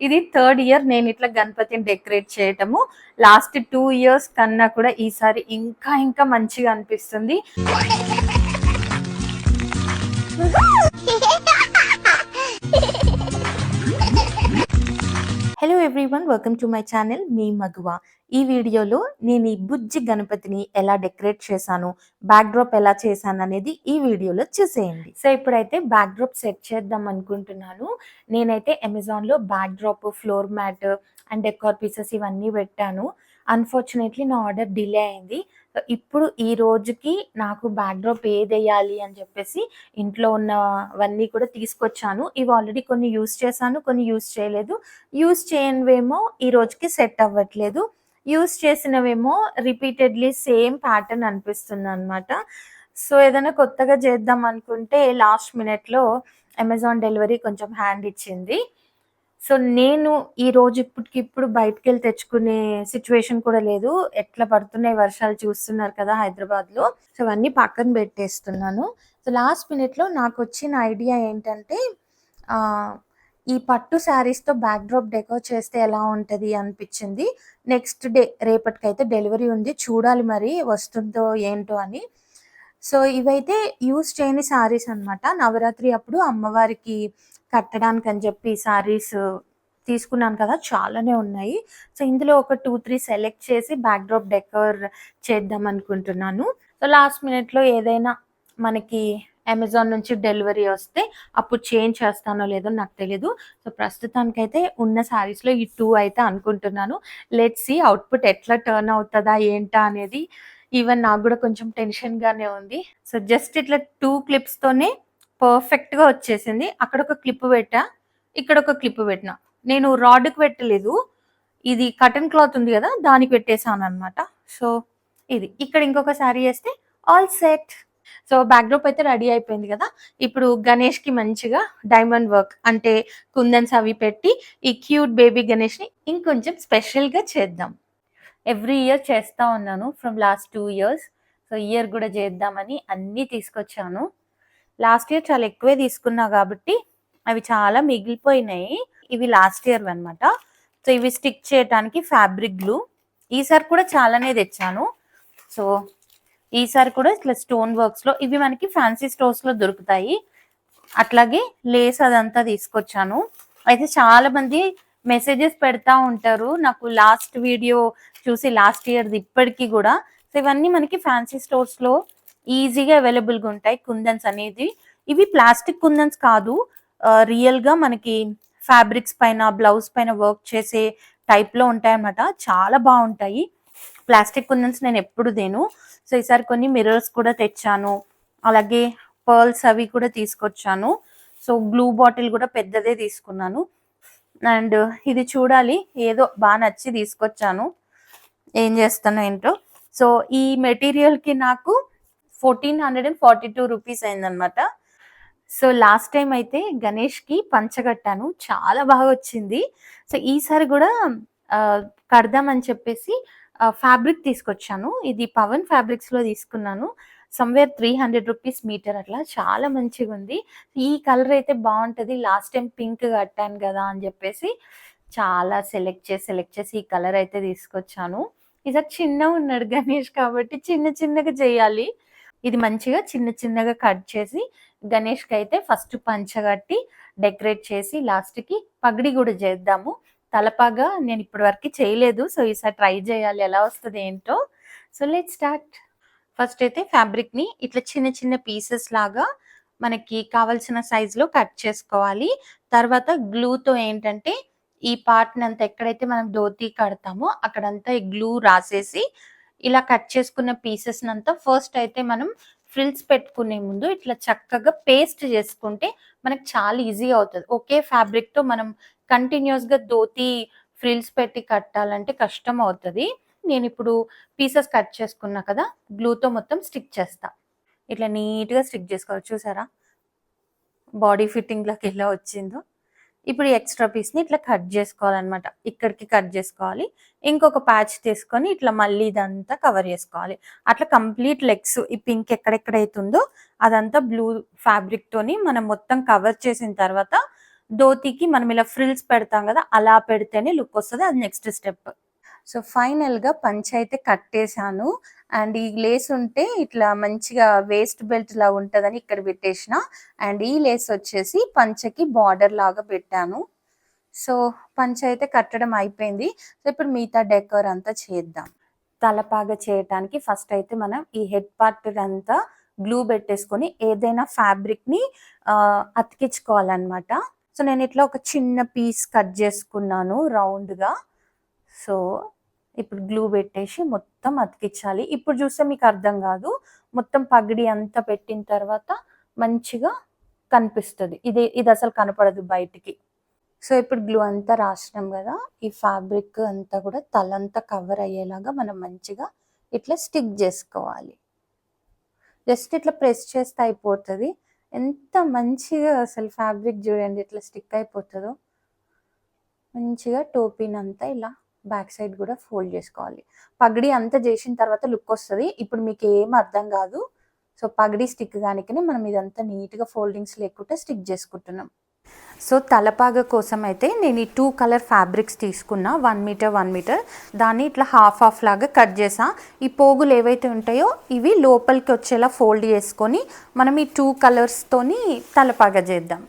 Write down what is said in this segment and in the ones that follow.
ఇది third year నేను ఇట్లా గణపతిని డెకరేట్ చేయటము. లాస్ట్ 2 ఇయర్స్ కన్నా కూడా ఈసారి ఇంకా ఇంకా మంచిగా అనిపిస్తుంది. Hello everyone, welcome to my channel Mee Maguva. ఈ వీడియోలో నేను ఈ బుజ్జి గణపతిని ఎలా డెకరేట్ చేశాను, బ్యాక్ డ్రాప్ ఎలా చేశాను అనేది ఈ వీడియోలో చూసేయండి. సో ఇప్పుడైతే బ్యాక్ డ్రాప్ సెట్ చేద్దాం అనుకుంటున్నాను. నేనైతే అమెజాన్లో backdrop, floor mat and decor pieces ఇవన్నీ పెట్టాను. అన్ఫార్చునేట్లీ నా ఆర్డర్ డిలే అయింది. ఇప్పుడు ఈ రోజుకి నాకు బ్యాక్ డ్రాప్ ఏది వేయాలి అని చెప్పేసి ఇంట్లో ఉన్నవన్నీ కూడా తీసుకొచ్చాను. ఇవి ఆల్రెడీ కొన్ని యూస్ చేశాను, కొన్ని యూస్ చేయలేదు. యూస్ చేయనివేమో ఈ రోజుకి సెట్ అవ్వట్లేదు, యూస్ చేసినవేమో రిపీటెడ్లీ సేమ్ ప్యాటర్న్ అనిపిస్తుంది అనమాట. సో ఏదైనా కొత్తగా చేద్దాం అనుకుంటే లాస్ట్ మినిట్లో అమెజాన్ డెలివరీ కొంచెం హ్యాండ్ ఇచ్చింది. సో నేను ఈ రోజు ఇప్పటికిప్పుడు బయటకెళ్ళి తెచ్చుకునే సిచ్యువేషన్ కూడా లేదు. ఎట్లా పడుతున్నాయి వర్షాలు చూస్తున్నారు కదా హైదరాబాద్లో. సో అవన్నీ పక్కన పెట్టేస్తున్నాను. సో లాస్ట్ మినిట్లో నాకు వచ్చిన ఐడియా ఏంటంటే ఈ పట్టు శారీస్తో బ్యాక్ డ్రాప్ డెకోర్ చేస్తే ఎలా ఉంటుంది అనిపించింది. నెక్స్ట్ డే రేపటికైతే డెలివరీ ఉంది, చూడాలి మరి వస్తుందో ఏంటో అని. సో ఇవైతే యూస్ చేయని శారీస్ అనమాట. నవరాత్రి అప్పుడు అమ్మవారికి కట్టడానికి అని చెప్పి శారీస్ తీసుకున్నాను కదా, చాలానే ఉన్నాయి. సో ఇందులో ఒక 2-3 సెలెక్ట్ చేసి బ్యాక్ డ్రాప్ డెకోర్ చేద్దాం అనుకుంటున్నాను. సో లాస్ట్ మినిట్లో ఏదైనా మనకి అమెజాన్ నుంచి డెలివరీ వస్తే అప్పుడు చేంజ్ చేస్తానో లేదో నాకు తెలియదు. సో ప్రస్తుతానికైతే ఉన్న శారీస్లో ఈ 2 అయితే అనుకుంటున్నాను. లెట్స్ సీ అవుట్పుట్ ఎట్లా టర్న్ అవుతుందా ఏంటా అనేది. ఈవెన్ నాకు కూడా కొంచెం టెన్షన్గానే ఉంది. సో జస్ట్ ఇట్లా 2 క్లిప్స్తోనే పర్ఫెక్ట్గా వచ్చేసింది. అక్కడ ఒక క్లిప్ పెట్టా, ఇక్కడ ఒక క్లిప్ పెట్టినా. నేను రాడ్కి పెట్టలేదు, ఇది కటన్ క్లాత్ ఉంది కదా దానికి పెట్టేసాను అనమాట. సో ఇది ఇక్కడ ఇంకొక శారీ వేస్తే all set. So back drop అయితే రెడీ అయిపోయింది కదా. ఇప్పుడు గణేష్కి మంచిగా డైమండ్ వర్క్ అంటే కుందన్స్ అవి పెట్టి ఈ క్యూట్ బేబీ గణేష్ని ఇంకొంచెం స్పెషల్గా చేద్దాం. ఎవ్రీ ఇయర్ చేస్తూ ఉన్నాను from last 2 years. So year కూడా చేద్దామని అన్నీ తీసుకొచ్చాను. లాస్ట్ ఇయర్ చాలా ఎక్కువే తీసుకున్నా కాబట్టి అవి చాలా మిగిలిపోయినాయి. ఇవి లాస్ట్ ఇయర్ అనమాట. సో ఇవి స్టిక్ చేయడానికి ఫ్యాబ్రిక్ గ్లూ ఈసారి కూడా చాలానే తెచ్చాను. సో ఈసారి కూడా ఇట్లా స్టోన్ వర్క్స్లో ఇవి మనకి ఫ్యాన్సీ స్టోర్స్లో దొరుకుతాయి. అట్లాగే లేస్ అదంతా తీసుకొచ్చాను. అయితే చాలా మంది మెసేజెస్ పెడతా ఉంటారు నాకు లాస్ట్ వీడియో చూసి, లాస్ట్ ఇయర్ది ఇప్పటికీ కూడా. సో ఇవన్నీ మనకి ఫ్యాన్సీ స్టోర్స్లో ఈజీగా అవైలబుల్గా ఉంటాయి కుందన్స్ అనేది. ఇవి ప్లాస్టిక్ కుందన్స్ కాదు, రియల్గా మనకి ఫ్యాబ్రిక్స్ పైన బ్లౌజ్ పైన వర్క్ చేసే టైప్లో ఉంటాయి అన్నమాట. చాలా బాగుంటాయి. ప్లాస్టిక్ కుందన్స్ నేను ఎప్పుడు దేను. సో ఈసారి కొన్ని మిర్రర్స్ కూడా తెచ్చాను, అలాగే పర్ల్స్ అవి కూడా తీసుకొచ్చాను. సో గ్లూ బాటిల్ కూడా పెద్దదే తీసుకున్నాను. అండ్ ఇది చూడాలి, ఏదో బాగా నచ్చి తీసుకొచ్చాను, ఏం చేస్తాను ఏంటో. సో ఈ మెటీరియల్కి నాకు 1442 రూపీస్ అయిందనమాట. సో లాస్ట్ టైం అయితే గణేష్కి పంచగట్టాను, చాలా బాగా వచ్చింది. సో ఈసారి కూడా కడదామని చెప్పేసి ఫ్యాబ్రిక్ తీసుకొచ్చాను. ఇది పవన్ ఫ్యాబ్రిక్స్లో తీసుకున్నాను. సమ్వేర్ 300 రూపీస్ మీటర్ అట్లా, చాలా మంచిగా ఉంది. ఈ కలర్ అయితే బాగుంటుంది, లాస్ట్ టైం పింక్ కట్టాను కదా అని చెప్పేసి చాలా సెలెక్ట్ చేసి ఈ కలర్ అయితే తీసుకొచ్చాను. ఈసారి చిన్నగా ఉన్నాడు గణేష్ కాబట్టి చిన్న చిన్నగా చేయాలి. ఇది మంచిగా చిన్న చిన్నగా కట్ చేసి గణేష్కి అయితే ఫస్ట్ పంచగట్టి డెకరేట్ చేసి లాస్ట్కి పగడి కూడా చేద్దాము. తలపాగా నేను ఇప్పటి వరకు చేయలేదు, సో ఈసారి ట్రై చేయాలి ఎలా వస్తుంది ఏంటో. So let's start. ఫస్ట్ అయితే ఫ్యాబ్రిక్ని ఇట్లా చిన్న చిన్న పీసెస్ లాగా మనకి కావాల్సిన సైజులో కట్ చేసుకోవాలి. తర్వాత గ్లూతో ఏంటంటే ఈ పార్ట్ని అంతా ఎక్కడైతే మనం ధోతి కడతామో అక్కడంతా ఈ గ్లూ రాసేసి ఇలా కట్ చేసుకున్న పీసెస్ అంతా ఫస్ట్ అయితే మనం ఫ్రిల్స్ పెట్టుకునే ముందు ఇట్లా చక్కగా పేస్ట్ చేసుకుంటే మనకు చాలా ఈజీ అవుతుంది. ఒకే ఫ్యాబ్రిక్తో మనం కంటిన్యూస్గా ధోతి ఫ్రిల్స్ పెట్టి కట్టాలంటే కష్టం అవుతుంది. నేను ఇప్పుడు పీసెస్ కట్ చేసుకున్నా కదా, గ్లూతో మొత్తం స్టిక్ చేస్తా. ఇట్లా నీట్గా స్టిక్ చేసుకోవాలి. చూసారా బాడీ ఫిట్టింగ్లోకి ఎలా వచ్చిందో. ఇప్పుడు ఈ ఎక్స్ట్రా పీస్ని ఇట్లా కట్ చేసుకోవాలన్నమాట. ఇక్కడికి కట్ చేసుకోవాలి, ఇంకొక ప్యాచ్ తీసుకొని ఇట్లా మళ్ళీ ఇదంతా కవర్ చేసుకోవాలి. అట్లా కంప్లీట్ లెగ్స్ ఈ పింక్ ఎక్కడెక్కడైతుందో అదంతా బ్లూ ఫ్యాబ్రిక్తోని మనం మొత్తం కవర్ చేసిన తర్వాత ధోతికి మనం ఇలా ఫ్రిల్స్ పెడతాం కదా, అలా పెడితేనే లుక్ వస్తది. అది నెక్స్ట్ స్టెప్. సో ఫైనల్‌గా పంచ అయితే కట్టేసాను. అండ్ ఈ లేస్ ఉంటే ఇట్లా మంచిగా వేస్ట్ బెల్ట్ లాగా ఉంటదని ఇక్కడ పెట్టేసిన. అండ్ ఈ లేస్ వచ్చేసి పంచకి బార్డర్ లాగా పెట్టాను. సో పంచ అయితే కట్టడం అయిపోయింది. సో ఇప్పుడు మిగతా డెకోర్ అంతా చేద్దాం. తలపాగ చేయటానికి ఫస్ట్ అయితే మనం ఈ హెడ్ పార్ట్ అంతా గ్లూ పెట్టేసుకొని ఏదైనా ఫ్యాబ్రిక్‌ని అతికించుకోవాలన్నమాట. సో నేను ఇట్లా ఒక చిన్న పీస్ కట్ చేసుకున్నాను రౌండ్‌గా. సో ఇప్పుడు గ్లూ పెట్టేసి మొత్తం అతికించాలి. ఇప్పుడు చూస్తే మీకు అర్థం కాదు. మొత్తం పగిడి అంతా పెట్టిన తర్వాత మంచిగా కనిపిస్తది. ఇది అసలు కనపడదు బయటికి. సో ఇప్పుడు గ్లూ అంతా రాసినాం కదా, ఈ ఫ్యాబ్రిక్ అంతా కూడా తలంతా కవర్ అయ్యేలాగా మనం మంచిగా ఇట్లా స్టిక్ చేసుకోవాలి. జస్ట్ ఇట్లా ప్రెస్ చేస్తే అయిపోతుంది. ఎంత మంచిగా అసలు ఫ్యాబ్రిక్ చూడండి ఎట్లా స్టిక్ అయిపోతుందో. మంచిగా టోపీనంతా ఇలా బ్యాక్ సైడ్ కూడా ఫోల్డ్ చేసుకోవాలి. పగిడి అంతా చేసిన తర్వాత లుక్ వస్తుంది. ఇప్పుడు మీకు ఏం అర్థం కాదు. సో పగిడి స్టిక్ గానికనే మనం ఇదంతా నీట్గా ఫోల్డింగ్స్ లేకుండా స్టిక్ చేసుకుంటున్నాం. సో తలపాగ కోసం అయితే నేను ఈ 2 కలర్ ఫ్యాబ్రిక్స్ తీసుకున్నా. 1 మీటర్ 1 మీటర్ దాన్ని ఇట్లా హాఫ్ లాగా కట్ చేసా. ఈ పోగులు ఏవైతే ఉంటాయో ఇవి లోపలికి వచ్చేలా ఫోల్డ్ చేసుకొని మనం ఈ 2 కలర్స్తోని తలపాగ చేద్దాం.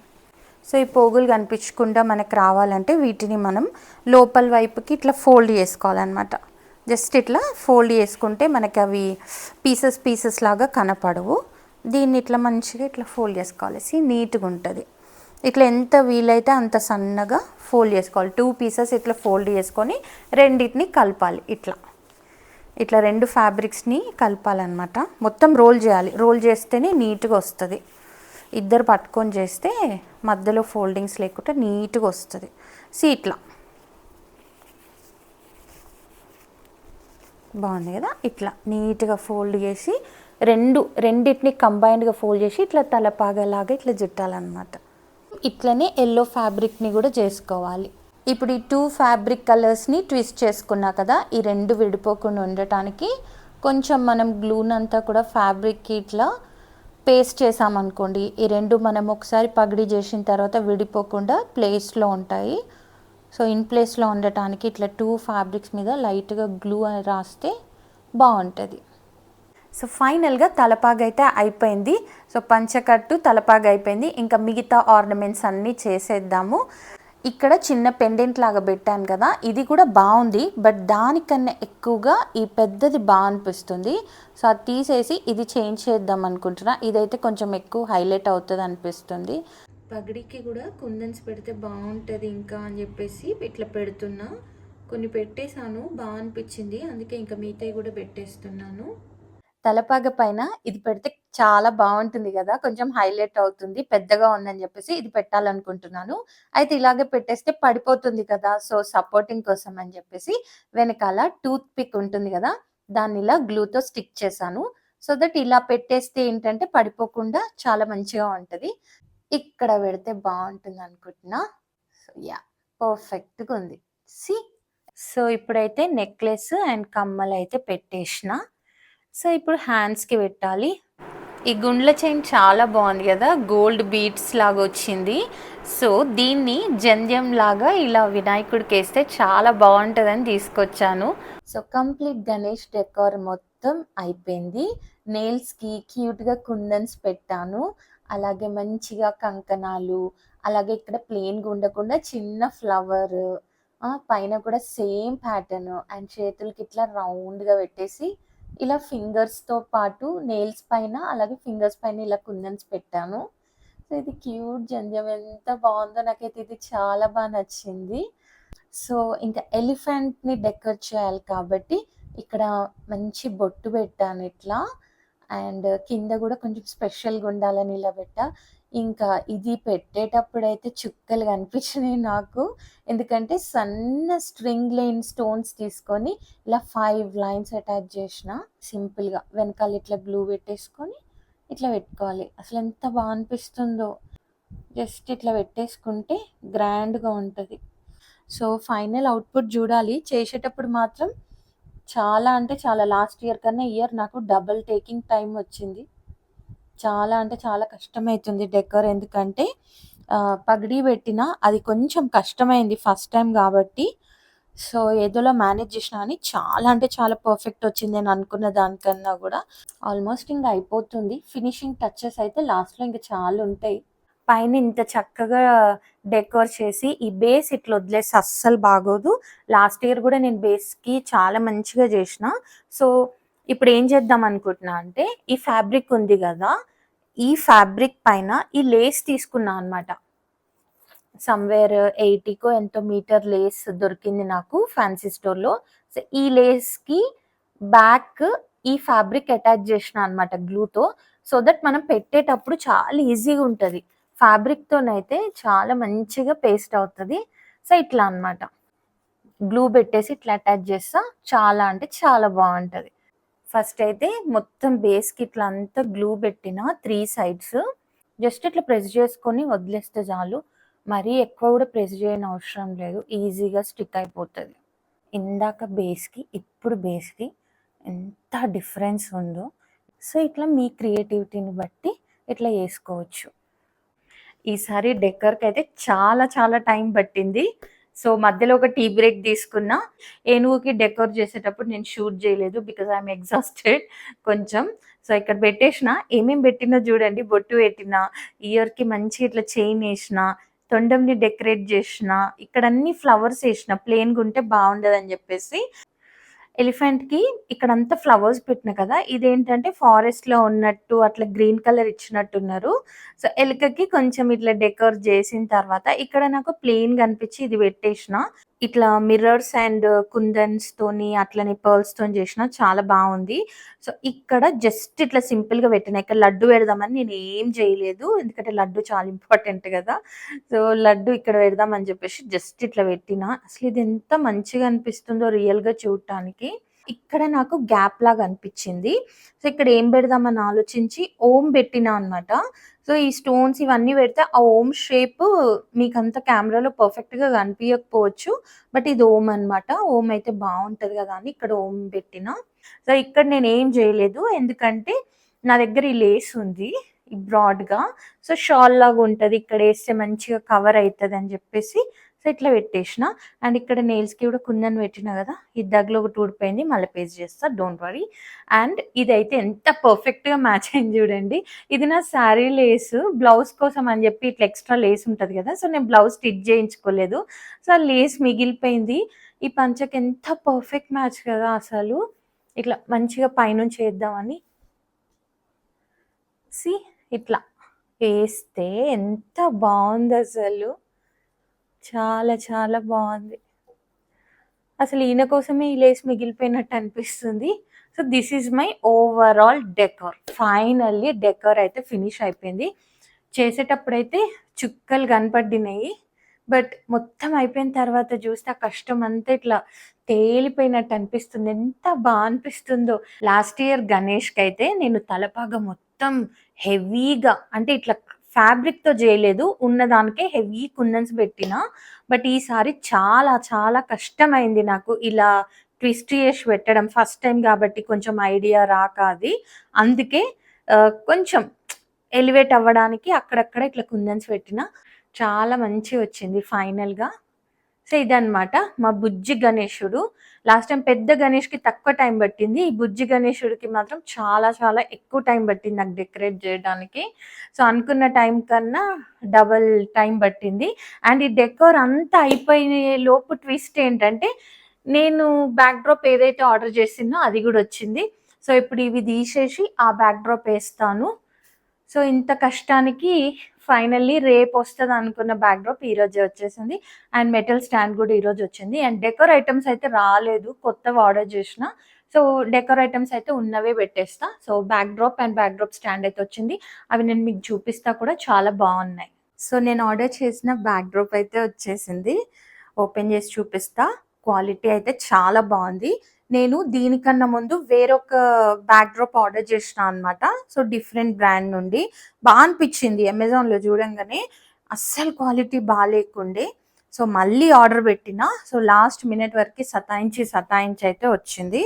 సో ఈ పోగులు కనిపించకుండా మనకు రావాలంటే వీటిని మనం లోపల వైపుకి ఇట్లా ఫోల్డ్ చేసుకోవాలన్నమాట. జస్ట్ ఇట్లా ఫోల్డ్ చేసుకుంటే మనకి అవి పీసెస్ లాగా కనపడవు. దీన్ని ఇట్లా మంచిగా ఇట్లా ఫోల్డ్ చేసుకోవాలి. నీట్గా ఉంటుంది. ఇట్లా ఎంత వీలైతే అంత సన్నగా ఫోల్డ్ చేసుకోవాలి. 2 పీసెస్ ఇట్లా ఫోల్డ్ చేసుకొని రెండింటిని కలపాలి. ఇట్లా 2 ఫ్యాబ్రిక్స్ని కలపాలన్నమాట. మొత్తం రోల్ చేయాలి. రోల్ చేస్తేనే నీట్గా వస్తుంది. ఇద్దరు పట్టుకొని చేస్తే మధ్యలో ఫోల్డింగ్స్ లేకుండా నీట్గా వస్తుంది. ఇట్లా బాగుంది కదా. ఇట్లా నీట్గా ఫోల్డ్ చేసి రెండింటిని కంబైన్డ్గా ఫోల్డ్ చేసి ఇట్లా తలపాగలాగా ఇట్లా జుట్టాలన్నమాట. ఇట్లనే ఎల్లో ఫ్యాబ్రిక్ని కూడా చేసుకోవాలి. ఇప్పుడు ఈ 2 ఫ్యాబ్రిక్ కలర్స్ని ట్విస్ట్ చేసుకున్నా కదా, ఈ 2 విడిపోకుండా ఉండటానికి కొంచెం మనం గ్లూనంతా కూడా ఫ్యాబ్రిక్కి ఇట్లా పేస్ట్ చేసామనుకోండి, ఈ 2 మనం ఒకసారి పగిడి చేసిన తర్వాత విడిపోకుండా ప్లేస్లో ఉంటాయి. సో ఇన్ ప్లేస్లో ఉండటానికి ఇట్లా 2 ఫ్యాబ్రిక్స్ మీద లైట్గా గ్లూ రాస్తే బాగుంటుంది. సో ఫైనల్గా తలపాగ అయితే అయిపోయింది. సో పంచకట్టు తలపాగ అయిపోయింది. ఇంకా మిగతా ఆర్నమెంట్స్ అన్నీ చేసేద్దాము. ఇక్కడ చిన్న పెండెంట్ లాగా పెట్టాను కదా, ఇది కూడా బాగుంది. బట్ దానికన్నా ఎక్కువగా ఈ పెద్దది బాగా అనిపిస్తుంది. సో అది తీసేసి ఇది చేంజ్ చేద్దాం అనుకుంటున్నా. ఇదైతే కొంచెం ఎక్కువ హైలైట్ అవుతుంది అనిపిస్తుంది. పగిడికి కూడా కుందన్స్ పెడితే బాగుంటుంది ఇంకా అని చెప్పేసి ఇట్లా పెడుతున్నా. కొన్ని పెట్టేశాను, బాగా అనిపించింది, అందుకే ఇంకా మిగతాయి కూడా పెట్టేస్తున్నాను. తలపాగ పైన ఇది పెడితే చాలా బాగుంటుంది కదా, కొంచెం హైలైట్ అవుతుంది. పెద్దగా ఉందని చెప్పేసి ఇది పెట్టాలనుకుంటున్నాను. అయితే ఇలాగే పెట్టేస్తే పడిపోతుంది కదా, సో సపోర్టింగ్ కోసం అని చెప్పేసి వెనకాల టూత్ పిక్ ఉంటుంది కదా, దాన్ని ఇలా గ్లూతో స్టిక్ చేశాను. సో దట్ ఇలా పెట్టేస్తే ఏంటంటే పడిపోకుండా చాలా మంచిగా ఉంటుంది. ఇక్కడ పెడితే బాగుంటుంది అనుకుంటున్నా. సో యా, పర్ఫెక్ట్గా ఉంది. సో ఇప్పుడైతే నెక్లెస్ అండ్ కమ్మలు అయితే పెట్టేసిన. సో ఇప్పుడు హ్యాండ్స్కి పెట్టాలి. ఈ గుండ్ల చైన్ చాలా బాగుంది కదా, గోల్డ్ బీడ్స్ లాగా వచ్చింది. సో దీన్ని జంధ్యం లాగా ఇలా వినాయకుడికి వేస్తే చాలా బాగుంటుందని తీసుకొచ్చాను. సో కంప్లీట్ గణేష్ డెకార్ మొత్తం అయిపోయింది. నెయిల్స్కి క్యూట్గా కుందన్స్ పెట్టాను. అలాగే మంచిగా కంకణాలు, అలాగే ఇక్కడ ప్లెయిన్గా ఉండకుండా చిన్న ఫ్లవర్, పైన కూడా సేమ్ ప్యాటర్న్, అండ్ చేతులకి ఇట్లా రౌండ్గా పెట్టేసి ఇలా ఫింగర్స్తో పాటు నెయిల్స్ పైన అలాగే ఫింగర్స్ పైన ఇలా కుందన్స్ పెట్టాను. సో ఇది క్యూట్ జంధ్యం ఎంత బాగుందో, నాకైతే ఇది చాలా బాగా నచ్చింది. సో ఇంకా ఎలిఫెంట్ని డెకర్ చేయాలి కాబట్టి ఇక్కడ మంచి బొట్టు పెట్టాను ఇట్లా, అండ్ కింద కూడా కొంచెం స్పెషల్గా ఉండాలని ఇలా పెట్టా. ఇంకా ఇది పెట్టేటప్పుడైతే చుక్కలు కనిపించినాయి నాకు, ఎందుకంటే సన్న స్ట్రింగ్ లైన్ స్టోన్స్ తీసుకొని ఇలా 5 లైన్స్ అటాచ్ చేసిన సింపుల్గా. వెనకాల ఇట్లా గ్లూ పెట్టేసుకొని ఇట్లా పెట్టుకోవాలి. అసలు ఎంత బాగా అనిపిస్తుందో, జస్ట్ ఇట్లా పెట్టేసుకుంటే గ్రాండ్గా ఉంటుంది. సో ఫైనల్ అవుట్పుట్ చూడాలి. చేసేటప్పుడు మాత్రం చాలా అంటే చాలా, లాస్ట్ ఇయర్ కన్నా ఇయర్ నాకు డబుల్ టేకింగ్ టైం వచ్చింది. చాలా అంటే చాలా కష్టమవుతుంది డెకర్, ఎందుకంటే పగిడి పెట్టినా అది కొంచెం కష్టమైంది ఫస్ట్ టైం కాబట్టి. సో, ఏదోలా మేనేజ్ చేసినా అని చాలా అంటే చాలా పర్ఫెక్ట్ వచ్చింది నేను అనుకున్న దానికన్నా గూడా. ఆల్మోస్ట్ ఇంక అయిపోతుంది. ఫినిషింగ్ టచెస్ అయితే లాస్ట్‌లో ఇంక చాలుంటాయి. పైన ఇంత చక్కగా డెకోర్ చేసి, ఈ బేస్ ఇట్లా వదిలేస్తే అస్సలు బాగోదు. లాస్ట్ ఇయర్ గూడా నేను బేస్‌కి చాలా మంచిగా జేషినా. సో, ఇప్పుడేం చేద్దాం అనుకుంటున్నా అంటే, ఈ ఫ్యాబ్రిక్ ఉంది గదా! ఈ ఫ్యాబ్రిక్ పైన ఈ లేస్ తీసుకున్నా అనమాట. సమ్‌వేర్ 80కో ఎంతో మీటర్ లేస్ దొరికింది నాకు ఫ్యాన్సీ స్టోర్‌లో. సో, ఈ లేస్‌కి బ్యాక్ ఈ ఫ్యాబ్రిక్ అటాచ్ చేషినా అనమాట గ్లూతో. సో దట్ మనం పెట్టేటప్పుడు చాలా ఈజీగా ఉంటది. ఫ్యాబ్రిక్‌తోనైతే చాలా మంచిగా పేస్ట్ అవుతది. సో, ఇట్లా అనమాట. గ్లూ పెట్టేసి ఇట్లా అటాచ్ చేస్తా. చాలా అంటే చాలా బావుంటది. ఫస్ట్ అయితే మొత్తం బేస్‌కి ఇట్లా అంతా గ్లూ పెట్టిన 3 సైడ్స్. జస్ట్ ఇట్లా ప్రెస్ చేసుకొని వదిలేస్తే చాలు. మరీ ఎక్కువ కూడా ప్రెస్ చేయనవసరం లేదు. ఈజీగా స్టిక్ అయిపోతది. ఇందాక బేస్‌కి, ఇప్పుడు బేస్‌కి ఎంత డిఫరెన్స్ ఉందో. సో, ఇట్లా మీ క్రియేటివిటీని బట్టి ఇట్లా చేసుకోవచ్చు. ఈసారి డెకర్‌కైతే చాలా చాలా టైం పట్టింది. సో, మధ్యలో ఒక టీ బ్రేక్ తీసుకున్నా. ఏనుగుకి డెకర్ చేసేటప్పుడు నేను షూట్ చేయలేదు. బికాజ్ ఐ యామ్ ఎగ్జాస్టెడ్ కొంచెం. సో, ఇక్కడ పెట్టేషిన. ఏమేం పెట్టినో చూడండి. బొట్టు పెట్టిన, ఇయర్‌కి మంచిగా ఇట్లా చైన్ ఏషిన, తొండంని డెకరేట్ చేషిన, ఇక్కడ అన్ని ఫ్లవర్స్ ఏషిన. ప్లెయిన్‌గుంటే బావుండదని చెప్పేసి. ఎలిఫెంట్‌కి ఇక్కడంతా ఫ్లవర్స్ పెట్టినా కదా! ఇదేంటంటే ఫారెస్ట్‌లో ఉన్నట్టు అట్లా గ్రీన్ కలర్ ఇచ్చినట్టున్నారు. సో, ఎలుకకి కొంచెం ఇట్లా డెకోర్ చేసిన తర్వాత ఇక్కడ నాకు ప్లెయిన్‌గా అనిపించి ఇది పెట్టేషిన. ఇట్లా మిర్రర్స్ అండ్ కుందన్స్‌తోని అట్లనే పర్ల్స్‌తోని చేషిన. చాలా బావుంది. సో, ఇక్కడ జస్ట్ ఇట్లా సింపుల్‌గా పెట్టిన. ఇక్కడ లడ్డు పెడదామని నేను ఏం చేయలేదు. ఎందుకంటే లడ్డు చాలా ఇంపార్టెంట్ కదా! సో, లడ్డు ఇక్కడ పెడదామని చెప్పేసి జస్ట్ ఇట్లా పెట్టిన. అసలు ఇది ఎంత మంచిగా అనిపిస్తుందో రియల్‌గా చూడటానికి. ఇక్కడ నాకు గ్యాప్ లాగా అనిపించింది. సో, ఇక్కడ ఏం పెడదామని ఆలోచించి ఓం పెట్టినా అనమాట. సో, ఈ స్టోన్స్ ఇవన్నీ పెడితే ఆ ఓం షేప్ మీకంత కెమెరాలో పర్ఫెక్ట్‌గా కనిపియకపోవచ్చు. బట్ ఇది ఓం అనమాట. ఓం అయితే బావుంటది కదా! అని ఇక్కడ ఓం పెట్టినా. సో, ఇక్కడ నేనేం చేయలేదు. ఎందుకంటే నా దగ్గర ఈ లేస్ ఉంది. ఈ బ్రాడ్‌గా. సో, షాల్ లాగా ఉంటది. ఇక్కడేస్తే మంచిగా కవర్ అయితదని జెప్పేసి సో, ఇట్లా పెట్టేషిన. అండ్ ఇక్కడ నెయిల్స్‌కి కూడా కుందన్ పెట్టినా గదా! ఈ దగ్గరలో ఒకటి ఊడిపోయింది. మళ్ళీ పేస్ట్ చేస్తా. Don't worry. అండ్ ఇదైతే ఎంత పర్ఫెక్ట్‌గా మ్యాచ్ అయింది చూడండి. ఇది నా శారీ లేసు. బ్లౌజ్ కోసం అని జెప్పి ఇట్లా ఎక్స్‌ట్రా లేస్ ఉంటది గదా! సో, నేను బ్లౌజ్ స్టిచ్ చేయించుకోలేదు. సో, ఆ లేస్ మిగిలిపోయింది. ఈ పంచకి ఎంత పర్ఫెక్ట్ మ్యాచ్ కదా అసలు. ఇట్లా మంచిగా పైనుంచి ఏద్దామని సీ ఇట్లా ఏస్తే ఎంత బావుందసలు. చాలా చాలా బావుంది. అసలు ఈయన కోసమే ఈ లేస్ మిగిలిపోయినట్టు అనిపిస్తుంది. So, this is my overall decor. Finally decor అయితే ఫినిష్ అయిపోయింది. చేసేటప్పుడైతే చుక్కలు కనపడినాయి. బట్ మొత్తం అయిపోయిన తర్వాత చూస్తే ఆ కష్టం అంతా ఇట్లా తేలిపోయినట్టు అనిపిస్తుంది. ఎంత అనిపిస్తుందో. లాస్ట్ ఇయర్ గణేష్‌కైతే నేను తలపాగ మొత్తం హెవీగా అంటే ఇట్లా ఫ్యాబ్రిక్‌తో చేయలేదు. ఉన్నదానికే హెవీ కుందన్స్ పెట్టిన. బట్ ఈసారి చాలా చాలా కష్టమైంది నాకు ఇలా ట్విస్ట్ చేసి పెట్టడం. ఫస్ట్ టైమ్ కాబట్టి కొంచెం ఐడియా రాక అది. అందుకే కొంచెం ఎలివేట్ అవ్వడానికి అక్కడక్కడ ఇట్లా కుందన్స్ పెట్టిన. చాలా మంచిగొచ్చింది ఫైనల్‌గా. సో, ఇదనమాట మా బుజ్జి గణేశుడు. లాస్ట్ టైమ్ పెద్ద గణేష్‌కి తక్కువ టైం పట్టింది. ఈ బుజ్జి గణేశుడికి మాత్రం చాలా చాలా ఎక్కువ టైం పట్టింది నాకు డెకరేట్ జేయడానికి. సో, అనుకున్న టైం కన్నా డబుల్ టైం పట్టింది. అండ్ ఈ డెకోర్ అంతా అయిపోయే లోపు ట్విస్ట్ ఏంటంటే, నేను బ్యాక్ డ్రాప్ ఏదైతే ఆర్డర్ చేసినో అది గూడా వచ్చింది. సో, ఇప్పుడు ఇవి తీసేసి ఆ బ్యాక్ డ్రాప్ ఏస్తాను. సో, ఇంత కష్టానికి ఫైనల్లీ రేపొస్తదనుకున్న బ్యాక్ డ్రాప్ ఈరోజే వచ్చేసింది. అండ్ మెటల్ స్టాండ్ గూడా ఈరోజొచ్చింది. అండ్ డెకర్ ఐటెమ్స్ అయితే రాలేదు. కొత్తవి ఆర్డర్ జేషిన. సో, డెకర్ ఐటెమ్స్ అయితే ఉన్నవే పెట్టేస్తా. So, back drop and back drop stand అయితే వచ్చింది. అవి నేను మీకు చూపిస్తా కూడా చాలా బావున్నాయి. సో, నేను ఆర్డర్ చేసిన బ్యాక్ డ్రాప్ అయితే వచ్చేసింది. ఓపెన్ చేసి చూపిస్తా. క్వాలిటీ అయితే చాలా బావుంది. నేను దీనికన్నా ముందు వేరొక బ్యాక్ డ్రాప్ ఆర్డర్ చేసిన అనమాట. సో, డిఫరెంట్ బ్రాండ్ నుండి. అనిపిచ్చింది అమెజాన్‌లో చూడంగానే. అస్సలు క్వాలిటీ బాలేకుండే. సో, మళ్ళీ ఆర్డర్ పెట్టిన. సో, లాస్ట్ మినిట్ వరకి సతాయించి అయితే వచ్చింది.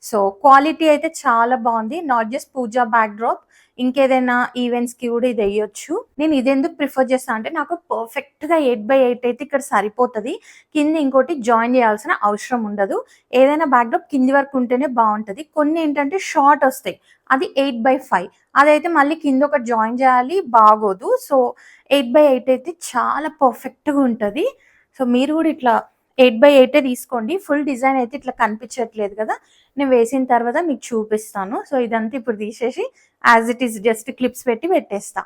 సో క్వాలిటీ అయితే చాలా బాగుంది. Not just puja backdrop, ఇంకేదైనా ఈవెంట్స్ కి కూడా ఇది వేయొచ్చు. నేను ఇది ఎందుకు ప్రిఫర్ చేస్తా అంటే నాకు పర్ఫెక్ట్ గా 8x8 అయితే ఇక్కడ సరిపోతుంది. కింద ఇంకోటి జాయిన్ చేయాల్సిన అవసరం ఉండదు. ఏదైనా బ్యాక్ డ్రాప్ కింది వరకు ఉంటేనే బాగుంటది. కొన్ని ఏంటంటే షార్ట్ వస్తాయి, అది 8x5, అదైతే మళ్ళీ కింద ఒక జాయిన్ చేయాలి, బాగోదు. సో 8x8 అయితే చాలా పర్ఫెక్ట్ గా ఉంటది. సో మీరు కూడా ఇట్లా 8x8 తీసుకోండి. ఫుల్ డిజైన్ అయితే ఇట్లా కనిపించట్లేదు కదా, నేను వేసిన తర్వాత మీకు చూపిస్తాను. సో ఇదంతా ఇప్పుడు తీసేసి as it is just clips పెట్టి పెట్టేస్తా.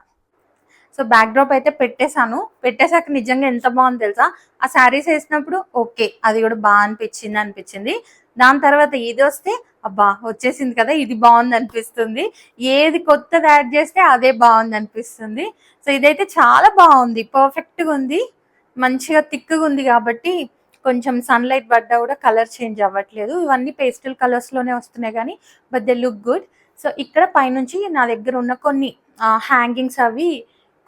సో బ్యాక్ డ్రాప్ అయితే పెట్టేశాను. పెట్టేశాక నిజంగా ఎంత బాగుంది తెలుసా, ఆ శారీస్ వేసినప్పుడు ఓకే అది కూడా బాగా అనిపించింది. దాని తర్వాత ఇది వస్తే అబ్బా వచ్చేసింది కదా, ఇది బాగుంది అనిపిస్తుంది. ఏది కొత్తది యాడ్ చేస్తే అదే బాగుంది అనిపిస్తుంది. సో ఇదైతే చాలా బాగుంది, పర్ఫెక్ట్గా ఉంది, మంచిగా థిక్గా ఉంది కాబట్టి కొంచెం సన్లైట్ పడ్డా కూడా కలర్ చేంజ్ అవ్వట్లేదు. ఇవన్నీ పేస్టల్ కలర్స్లోనే వస్తున్నాయి కానీ but they look good. So ఇక్కడ పైనుంచి నా దగ్గర ఉన్న కొన్ని హ్యాంగింగ్స్ అవి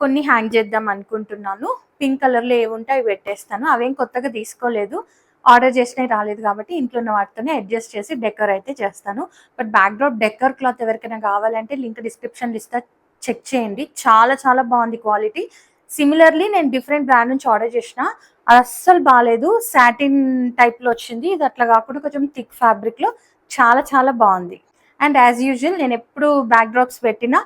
కొన్ని హ్యాంగ్ చేద్దాం అనుకుంటున్నాను. పింక్ కలర్లో ఏవి ఉంటే అవి పెట్టేస్తాను. అవేం కొత్తగా తీసుకోలేదు, ఆర్డర్ చేసినవి రాలేదు కాబట్టి ఇంట్లో ఉన్న వాటితోనే అడ్జస్ట్ చేసి డెకర్ అయితే చేస్తాను. But back drop decor cloth ఎవరికైనా కావాలంటే లింక్ డిస్క్రిప్షన్ ఇస్తా, చెక్ చేయండి. చాలా చాలా బాగుంది క్వాలిటీ. సిమిలర్లీ నేను డిఫరెంట్ బ్రాండ్ నుంచి ఆర్డర్ చేసిన, అది అస్సలు బాగాలేదు. సాటిన్ టైప్లో వచ్చింది, ఇది అట్లా కాకుండా కొంచెం థిక్ ఫ్యాబ్రిక్లో చాలా చాలా బాగుంది. అండ్ యాజ్ యూజువల్ నేను ఎప్పుడు బ్యాక్ డ్రాప్స్ పెట్టినా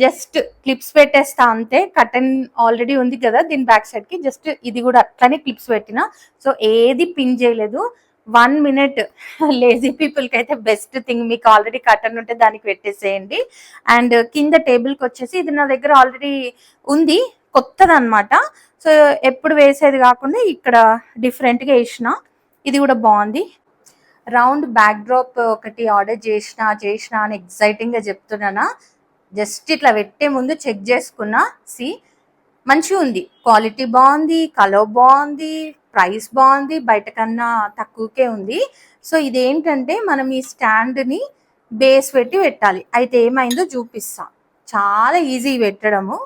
జస్ట్ క్లిప్స్ పెట్టేస్తా అంతే. కటన్ ఆల్రెడీ ఉంది కదా దీని బ్యాక్ సైడ్ కి, జస్ట్ ఇది కూడా అట్లనే క్లిప్స్ పెట్టిన. సో ఏది పిన్ చేయలేదు. 1 minute లేజీ పీపుల్ కి అయితే బెస్ట్ థింగ్. మీకు ఆల్రెడీ కటన్ ఉంటే దానికి పెట్టేసేయండి. అండ్ కింద టేబుల్ కి వచ్చేసి ఇది నా దగ్గర ఆల్రెడీ ఉంది, కొత్తది అనమాట. సో ఎప్పుడు వేసేది కాకుండా ఇక్కడ డిఫరెంట్ గా వేసిన, ఇది కూడా బాగుంది. రౌండ్ బ్యాక్ డ్రాప్ ఒకటి ఆర్డర్ చేసిన అని ఎక్సైటింగ్ గా చెప్తున్నానా, జస్ట్ ఇట్లా పెట్టే ముందు చెక్ చేసుకున్నా. సి మంచిగా ఉంది, క్వాలిటీ బాగుంది, కలర్ బాగుంది, ప్రైస్ బాగుంది, బయట కన్నా తక్కువకే ఉంది. సో ఇదేంటంటే మనం ఈ స్టాండ్ని బేస్ పెట్టి పెట్టాలి. అయితే ఏమైందో చూపిస్తా, చాలా ఈజీ పెట్టడము.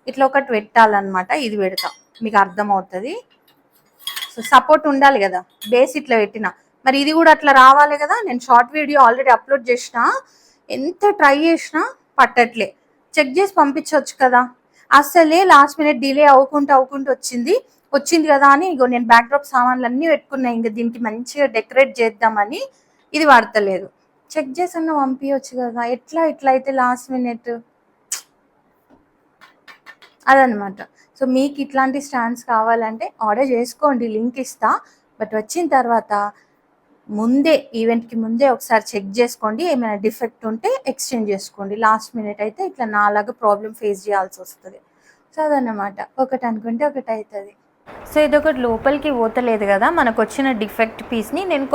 ఇట్లా ఒకటి పెట్టాలన్నమాట, ఇది పెడతా మీకు అర్థమవుతుంది. సో సపోర్ట్ ఉండాలి కదా, బేస్ ఇట్లా పెట్టిన, మరి ఇది కూడా అట్లా రావాలి కదా. నేను షార్ట్ వీడియో ఆల్రెడీ అప్లోడ్ చేసిన, ఎంత ట్రై చేసినా పట్టట్లే. చెక్ చేసి పంపించవచ్చు కదా, అసలే లాస్ట్ మినిట్ డిలే అవ్వకుంటూ వచ్చింది కదా అని ఇగో నేను బ్యాక్ డ్రాప్ సామాన్లు అన్నీ పెట్టుకున్నాయి, ఇంకా దీనికి మంచిగా డెకరేట్ చేద్దామని. ఇది వాడతలేదు. చెక్ చేసి అన్న పంపించవచ్చు కదా, ఇట్లా అయితే లాస్ట్ మినిట్ అదనమాట. సో మీకు ఇట్లాంటి స్టాండ్స్ కావాలంటే ఆర్డర్ చేసుకోండి, లింక్ ఇస్తా. బట్ వచ్చిన తర్వాత ముందే, ఈవెంట్కి ముందే ఒకసారి చెక్ చేసుకోండి, ఏమైనా డిఫెక్ట్ ఉంటే ఎక్స్చేంజ్ చేసుకోండి. లాస్ట్ మినిట్ అయితే ఇట్లా నాలాగా ప్రాబ్లం ఫేస్ చేయాల్సి వస్తుంది. సో అదన్నమాట, ఒకటి అనుకుంటే ఒకటి అవుతుంది. సో ఇదొకటి లోపలికి పోతలేదు కదా, మనకు వచ్చిన డిఫెక్ట్ పీస్ని నేను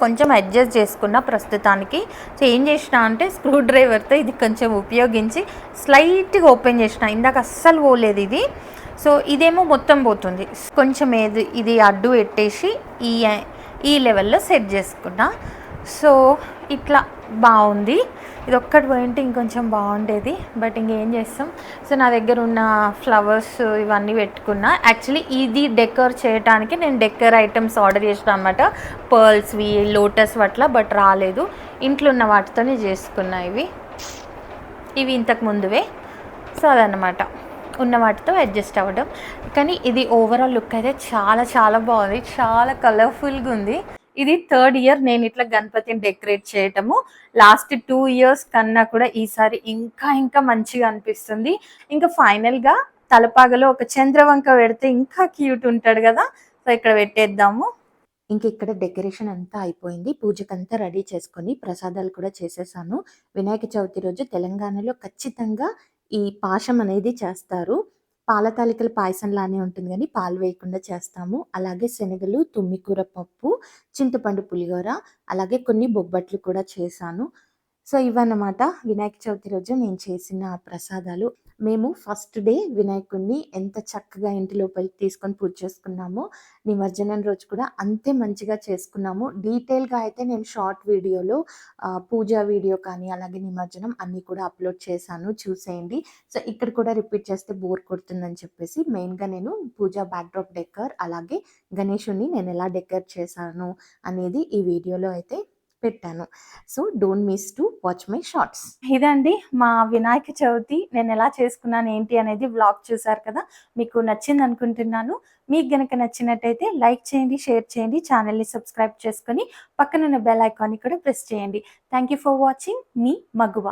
కొంచెం అడ్జస్ట్ చేసుకున్నా ప్రస్తుతానికి. సో ఏం చేసిన అంటే స్క్రూ డ్రైవర్తో ఇది కొంచెం ఉపయోగించి స్లైట్గా ఓపెన్ చేసిన. ఇందాక అస్సలు పోలేదు ఇది. సో ఇదేమో మొత్తం పోతుంది. కొంచెం ఇది అడ్డు పెట్టేసి ఈ లెవెల్లో సెట్ చేసుకున్నా. సో ఇట్లా బాగుంది. ఇది ఒక్కటి పోయింటే ఇంకొంచెం బాగుండేది, బట్ ఇంకేం చేస్తాం. సో నా దగ్గర ఉన్న ఫ్లవర్స్ ఇవన్నీ పెట్టుకున్నా. యాక్చువల్లీ ఇది డెకర్ చేయడానికి నేను డెకర్ ఐటమ్స్ ఆర్డర్ చేసిన అనమాట, పర్ల్స్వి, లోటస్ అట్లా, బట్ రాలేదు. ఇంట్లో ఉన్న వాటితోనే చేసుకున్నా. ఇవి ఇంతకు ముందువే. సో అదనమాట, ఉన్న వాటితో అడ్జస్ట్ అవ్వడం. కానీ ఇది ఓవరాల్ లుక్ అయితే చాలా చాలా బాగుంది, చాలా కలర్ఫుల్గా ఉంది. ఇది 3rd ఇయర్ నేను ఇట్లా గణపతిని డెకరేట్ చేయటము. లాస్ట్ 2 years కన్నా కూడా ఈసారి ఇంకా మంచిగా అనిపిస్తుంది. ఇంకా ఫైనల్గా తలపాగలో ఒక చంద్రవంక పెడితే ఇంకా క్యూట్ ఉంటాడు కదా. సో ఇక్కడ పెట్టేద్దాము. ఇక్కడ డెకరేషన్ అంతా అయిపోయింది. పూజకంతా రెడీ చేసుకొని ప్రసాదాలు కూడా చేసేసాను. వినాయక చవితి రోజు తెలంగాణలో ఖచ్చితంగా ఈ పాశం అనేది చేస్తారు. పాల తాలికల పాయసం లానే ఉంటుంది కానీ పాలు వేయకుండా చేస్తాము. అలాగే శనగలు, తుమ్మికూర పప్పు, చింతపండు పులిహోర, అలాగే కొన్ని బొబ్బట్లు కూడా చేశాను. సో ఇవన్నమాట వినాయక చవితి రోజు నేను చేసిన ప్రసాదాలు. మేము ఫస్ట్ డే వినాయకుడిని ఎంత చక్కగా ఇంటి లోపలికి తీసుకొని పూజ చేసుకున్నామో, నిమజ్జనం రోజు కూడా అంతే మంచిగా చేసుకున్నాము. డీటెయిల్గా అయితే నేను షార్ట్ వీడియోలో పూజా వీడియో కానీ అలాగే నిమజ్జనం అన్నీ కూడా అప్లోడ్ చేశాను, చూసేయండి. సో ఇక్కడ కూడా రిపీట్ చేస్తే బోర్ కొడుతుందని చెప్పేసి మెయిన్గా నేను పూజా బ్యాక్డ్రాప్ డెకర్ అలాగే గణేషుని నేను ఎలా డెకర్ చేశాను అనేది ఈ వీడియోలో అయితే పెట్టాను. So don't miss to watch my shorts. ఇదండి మా వినాయక చవితి నేను ఎలా చేసుకున్నాను ఏంటి అనేది వ్లాగ్ చూసారు కదా. మీకు నచ్చింది అనుకుంటున్నాను. మీకు గనక నచ్చినట్టయితే లైక్ చేయండి, షేర్ చేయండి, ఛానల్ని సబ్స్క్రైబ్ చేసుకొని పక్కనున్న బెల్ ఐకాన్ని కూడా ప్రెస్ చేయండి. Thank you for watching. Me Maguva.